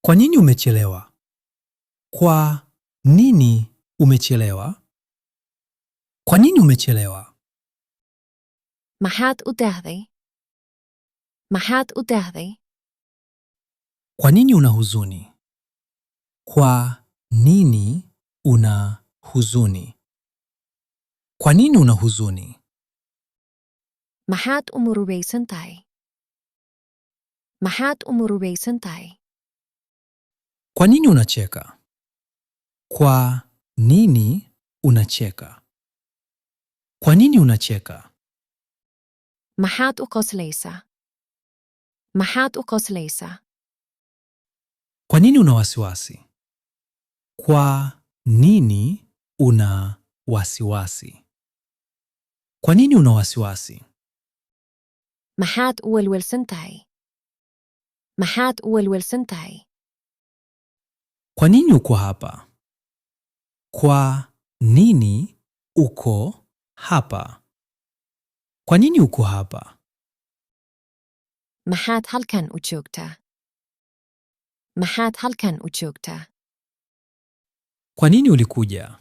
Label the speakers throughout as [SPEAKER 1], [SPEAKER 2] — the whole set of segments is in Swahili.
[SPEAKER 1] Kwa nini umechelewa? Kwa nini umechelewa? Kwa nini umechelewa?
[SPEAKER 2] Maxaad u daahday? Maxaad u daahday?
[SPEAKER 1] Kwa nini una huzuni? Kwa nini una huzuni? Kwa nini una huzuni?
[SPEAKER 2] Maxaad u murugaysan tahay? Maxaad u murugaysan tahay?
[SPEAKER 1] Kwa nini unacheka? Kwa nini unacheka? Kwa nini unacheka?
[SPEAKER 2] Maxaad u qoslaysaa? Maxaad u qoslaysaa?
[SPEAKER 1] Kwa nini una wasiwasi? Kwa nini una wasiwasi? Kwa nini una wasiwasi?
[SPEAKER 2] Maxaad u welwelsan tahay? Maxaad u welwelsan tahay?
[SPEAKER 1] Kwa nini uko hapa? Kwa nini uko hapa? Kwa nini uko hapa?
[SPEAKER 2] Maxaad halkan u joogtaa? Maxaad halkan u joogtaa?
[SPEAKER 1] Kwa nini ulikuja?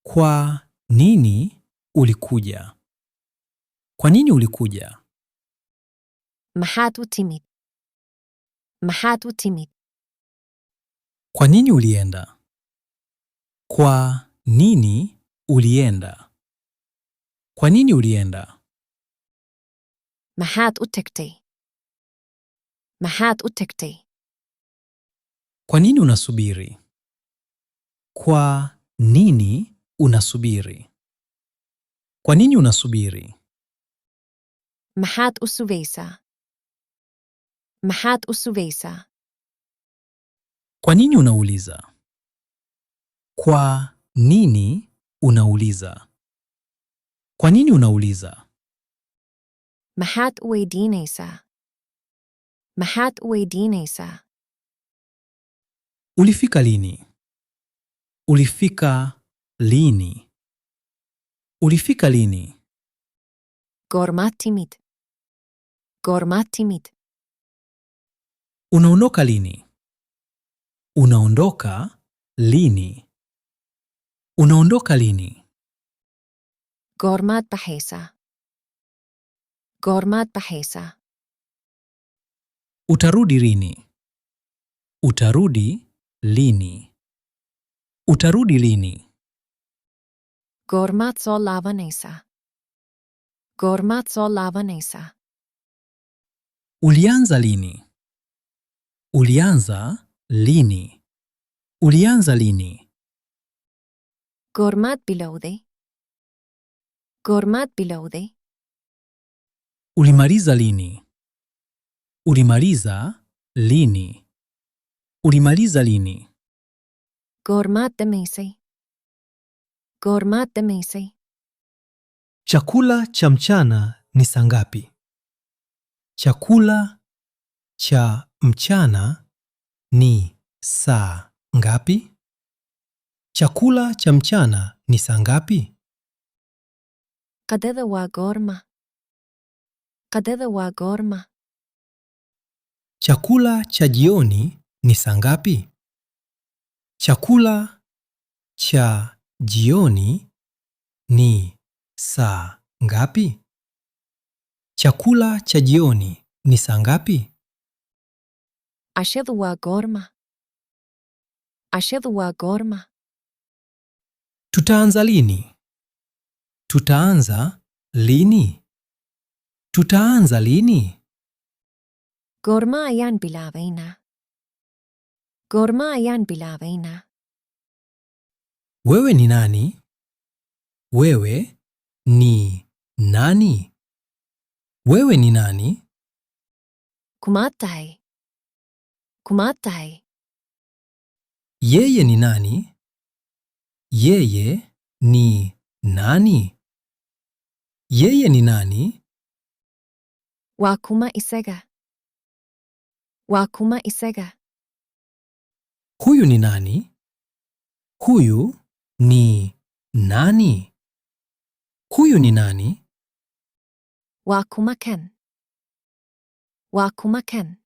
[SPEAKER 1] Kwa nini ulikuja? Kwa nini ulikuja?
[SPEAKER 2] Maxaad u timid? Maxaad u timid?
[SPEAKER 1] Kwa nini ulienda? Kwa nini ulienda? Kwa nini ulienda?
[SPEAKER 2] Maxaad u tagtay? Maxaad u tagtay?
[SPEAKER 1] Kwa nini unasubiri? Kwa nini unasubiri? Kwa nini unasubiri?
[SPEAKER 2] Maxaad u sugaysaa? Maxaad u sugaysaa?
[SPEAKER 1] Kwa nini unauliza? Kwa nini unauliza? Kwa nini unauliza?
[SPEAKER 2] Maxaad u weydiinaysaa? Maxaad u weydiinaysaa?
[SPEAKER 1] Ulifika lini? Ulifika lini? Ulifika lini?
[SPEAKER 2] Goormaad timid? Goormaad timid?
[SPEAKER 1] Unaondoka lini? Unaondoka lini? Unaondoka lini?
[SPEAKER 2] Goormaad baxaysaa? Goormaad baxaysaa?
[SPEAKER 1] Utarudi lini? Utarudi lini? Utarudi lini?
[SPEAKER 2] Goormaad soo laabanaysaa? Goormaad soo laabanaysaa?
[SPEAKER 1] Ulianza lini? Ulianza lini? Ulianza lini?
[SPEAKER 2] Goormaad bilowday? Goormaad bilowday?
[SPEAKER 1] Ulimaliza lini? Ulimaliza lini? Ulimaliza lini?
[SPEAKER 2] Goormaad dhammaysay? Goormaad dhammaysay?
[SPEAKER 1] Chakula cha mchana ni saa ngapi? Chakula cha mchana ni saa ngapi? Chakula cha mchana ni saa ngapi?
[SPEAKER 2] Qadada waa goorma? Qadada waa goorma?
[SPEAKER 1] Chakula cha jioni ni saa ngapi? Chakula cha jioni ni saa ngapi? Chakula cha jioni ni saa ngapi?
[SPEAKER 2] Cashadu waa goorma? Cashadu waa goorma?
[SPEAKER 1] Tutaanza lini? Tutaanza lini? Tutaanza lini?
[SPEAKER 2] Goorma ayaan bilaabaynaa? Goorma ayaan bilaabaynaa?
[SPEAKER 1] Wewe ni nani? Wewe ni nani? Wewe ni nani?
[SPEAKER 2] Kumaad tahay? Kumaad tahay?
[SPEAKER 1] Yeye ni nani? Yeye ni nani? Yeye ni nani?
[SPEAKER 2] Waa kuma isaga? Waa kuma isaga?
[SPEAKER 1] Huyu ni nani? Huyu ni nani? Huyu ni nani?
[SPEAKER 2] Waa kuma kan? Waa kuma kan?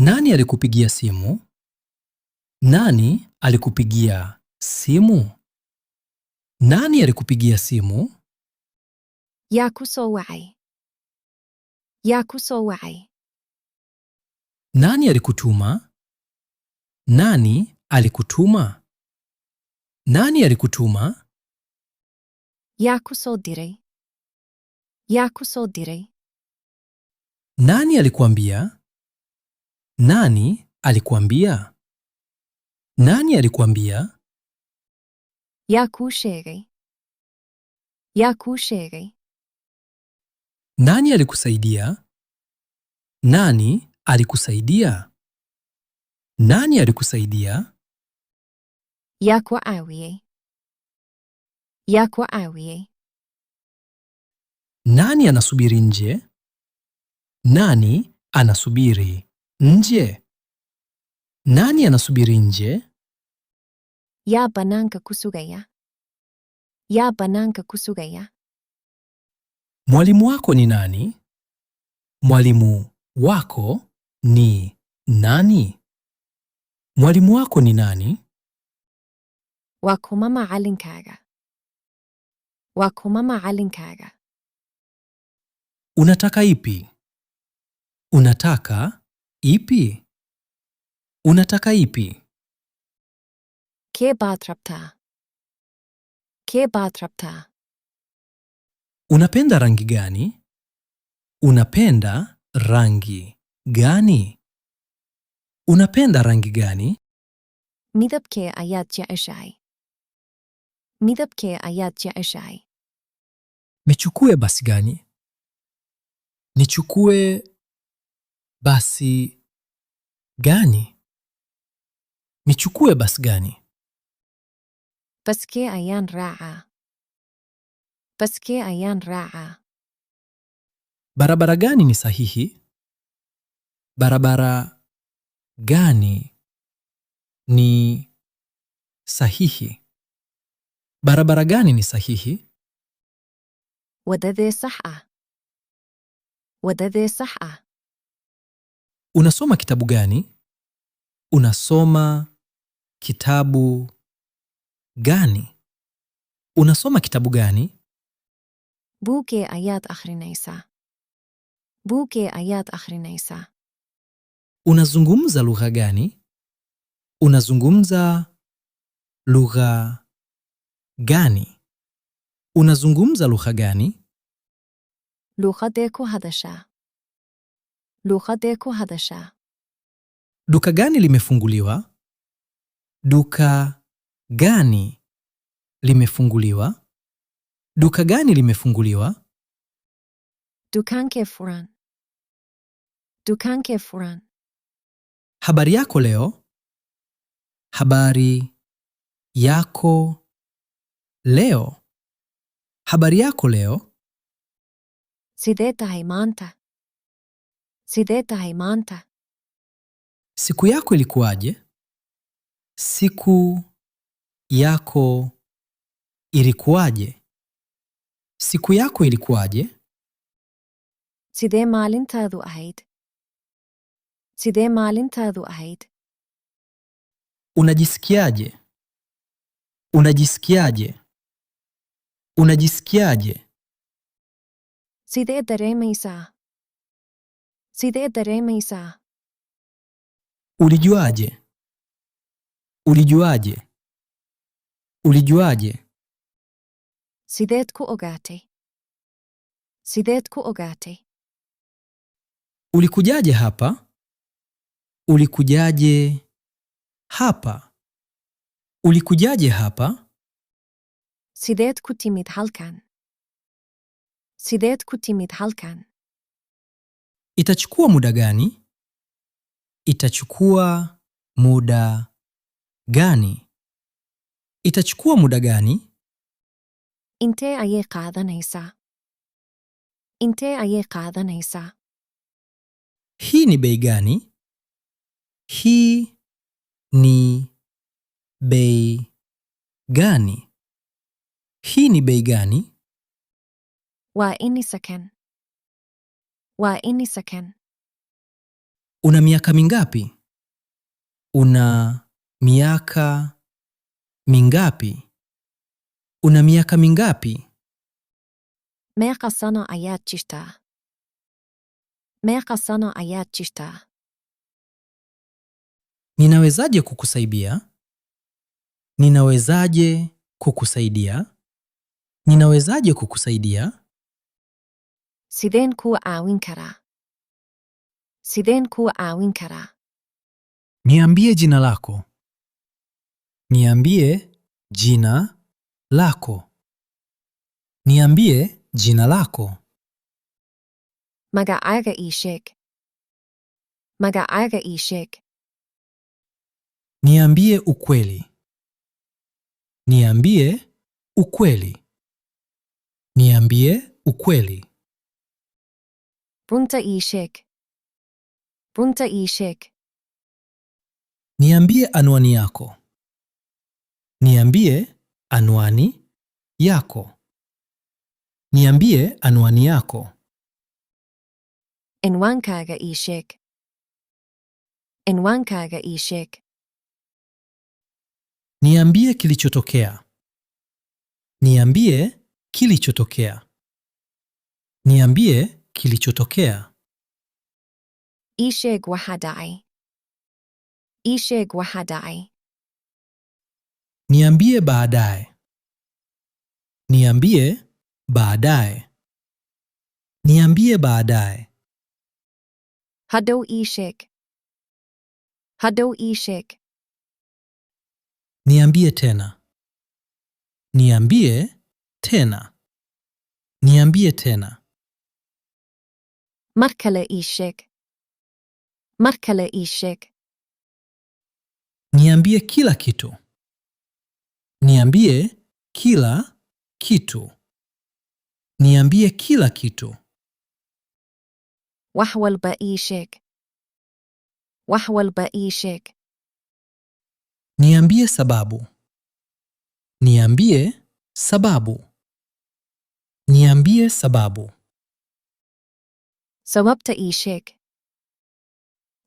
[SPEAKER 3] Nani alikupigia simu? Nani alikupigia simu? Nani alikupigia simu?
[SPEAKER 2] yaa ku soo wacay yaa ku soo wacay
[SPEAKER 3] Nani alikutuma? Nani alikutuma? Nani alikutuma?
[SPEAKER 2] yaa ku soo diray yaa ku soo diray
[SPEAKER 3] Nani alikuambia? Nani alikuambia? Nani alikuambia?
[SPEAKER 2] yaa kuu sheegay yaa kuu sheegay
[SPEAKER 3] Nani alikusaidia? Nani alikusaidia? Nani alikusaidia?
[SPEAKER 2] yaa ku caawiyey yaa ku caawiyey
[SPEAKER 3] Nani anasubiri nje? Nani anasubiri nje? Nani anasubiri nje?
[SPEAKER 2] yaa bannaanka ku sugaya yaa bannaanka ku sugaya
[SPEAKER 3] Mwalimu wako ni nani? Mwalimu wako ni nani? Mwalimu wako ni nani?
[SPEAKER 2] waa kuma macallinkaaga waa kuma macallinkaaga
[SPEAKER 3] Unataka ipi? Unataka ipi? Unataka ipi?
[SPEAKER 2] kee baad rabtaa kee baad rabtaa
[SPEAKER 3] Unapenda rangi gani? Unapenda rangi gani? Unapenda rangi gani?
[SPEAKER 2] midabkee ayaad jeceshahay midabkee ayaad jeceshahay
[SPEAKER 3] Nichukue basi gani? Nichukue basi gani? Nichukue basi gani?
[SPEAKER 2] baskee ayaan raacaa baskee ayaan raacaa
[SPEAKER 3] Barabara gani ni sahihi? Barabara gani ni sahihi? Barabara gani ni sahihi?
[SPEAKER 2] wadadee sax ah wadadee sax ah
[SPEAKER 3] Unasoma kitabu gani? Unasoma kitabu gani? Unasoma kitabu gani?
[SPEAKER 2] buugkee ayaad akhrinaysaa buugkee ayaad akhrinaysaa
[SPEAKER 3] Unazungumza lugha gani? Unazungumza lugha gani? Unazungumza lugha gani?
[SPEAKER 2] luuqadee ku hadashaa luuqadee ku hadashaa
[SPEAKER 3] Duka gani limefunguliwa? Duka gani limefunguliwa? Duka gani limefunguliwa?
[SPEAKER 2] dukaankee furan dukaankee furan
[SPEAKER 3] Habari yako leo? Habari yako leo? Habari yako leo?
[SPEAKER 2] sidee tahay maanta sidee tahay maanta
[SPEAKER 3] Siku yako ilikuwaje? Siku yako ilikuwaje? Siku yako ilikuwaje?
[SPEAKER 2] sidee maalintaadu ahayd sidee maalintaadu ahayd
[SPEAKER 3] Unajisikiaje? Unajisikiaje? Unajisikiaje?
[SPEAKER 2] sidee dareemaysaa sidee dareemaysaa
[SPEAKER 3] Ulijuaje? Ulijuaje? Ulijuaje?
[SPEAKER 2] sideed ku ogaatay sideed ku ogaatay
[SPEAKER 3] Ulikujaje hapa? Ulikujaje hapa? Ulikujaje hapa?
[SPEAKER 2] sideed ku timid halkan sideed ku timid halkan
[SPEAKER 3] Itachukua muda gani? Itachukua muda gani? Itachukua muda gani?
[SPEAKER 2] intee ayay qaadanaysaa intee ayay qaadanaysaa
[SPEAKER 3] Hii ni bei gani? Hii ni bei gani? Hii ni bei gani?
[SPEAKER 2] waa ini sakan waa ini sakan
[SPEAKER 3] Una miaka mingapi? Una miaka mingapi? Una miaka mingapi?
[SPEAKER 2] meeqa sano ayaad jirtaa? meeqa sano ayaad jirtaa?
[SPEAKER 3] Ninawezaje kukusaidia? Ninawezaje kukusaidia? Ninawezaje kukusaidia?
[SPEAKER 2] sideen kuu caawin karaa? sideen kuu caawin karaa?
[SPEAKER 1] Niambie jina lako.
[SPEAKER 3] Niambie jina lako. Niambie jina lako.
[SPEAKER 2] magacaaga ii sheeg. magacaaga ii sheeg.
[SPEAKER 3] Niambie ukweli. Niambie ukweli. Niambie ukweli.
[SPEAKER 2] runta ii sheeg. runta ii sheeg.
[SPEAKER 3] Niambie anwani yako. Niambie anwani yako. Niambie anwani yako.
[SPEAKER 2] cinwaankaaga ii sheeg. cinwaankaaga ii sheeg.
[SPEAKER 3] Niambie kilichotokea. Niambie kilichotokea. Niambie kilichotokea.
[SPEAKER 2] ii sheeg waxa dhacay. ii sheeg waxa dhacay.
[SPEAKER 3] Niambie baadaye. Niambie baadaye. Niambie baadaye.
[SPEAKER 2] hadhow ii sheeg. hadhow ii sheeg.
[SPEAKER 3] Niambie tena. Niambie tena. Niambie tena.
[SPEAKER 2] mar kale ii sheeg. mar kale ii sheeg.
[SPEAKER 3] Niambie kila kitu. Niambie kila kitu. Niambie kila kitu.
[SPEAKER 2] wax walba ii sheeg. wax walba ii sheeg.
[SPEAKER 3] Niambie sababu. Niambie sababu. Niambie sababu.
[SPEAKER 2] sababta ii sheeg.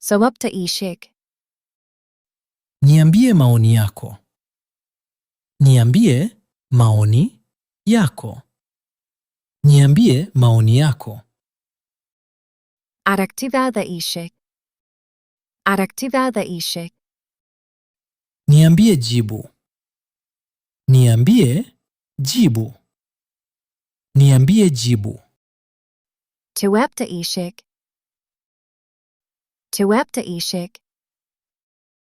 [SPEAKER 2] sababta ii sheeg.
[SPEAKER 3] Niambie maoni yako. Niambie maoni yako. Niambie maoni yako.
[SPEAKER 2] aragtidaada ii sheeg. aragtidaada ii sheeg.
[SPEAKER 3] Niambie jibu. Niambie jibu. Niambie jibu.
[SPEAKER 2] jawaabta ii sheeg. jawaabta ii sheeg.